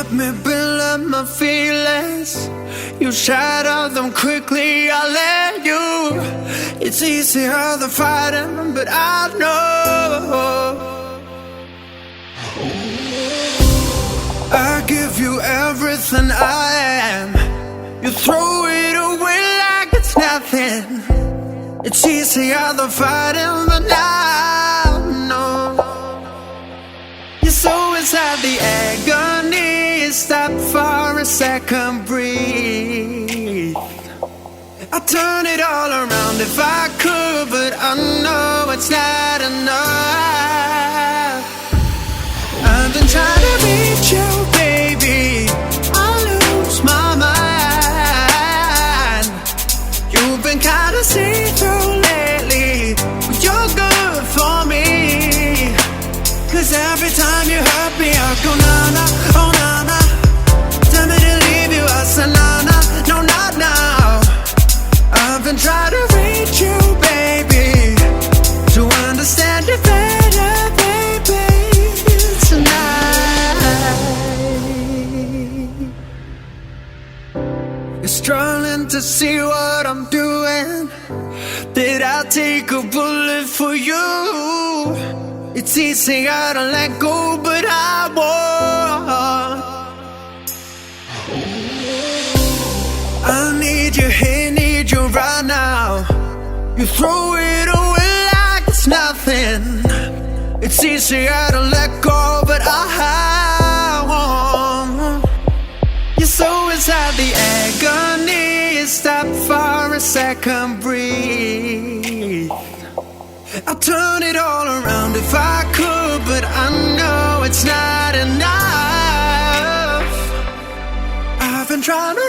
let me build up my feelings. You shatter them quickly, I let you. It's easier than fighting, but I know I give you everything I am. You throw it away like it's nothing. It's easier than fighting, but I know you're so inside the agony. Stop for a second, breathe. I'd turn it all around if I could, but I know it's not enough. I've been trying to reach you, baby. I lose my mind. You've been kinda see-through lately, but you're good for me. 'Cause every time you hurt me, I go na-na, oh na-na. Tell me to leave you, I say na-na, no not now. I've been trying to reach you, baby, to understand you better, baby, tonight. You're struggling to see what I'm doing. Did I take a bullet for you? It's easier to let go, but I won't. I need you here, need you right now. You throw it away like it's nothing. It's easier to let go, but I won't. You're so inside the agony. Stop for a second, breathe. I'll turn it all around if I could, but I know it's not enough. I've been trying to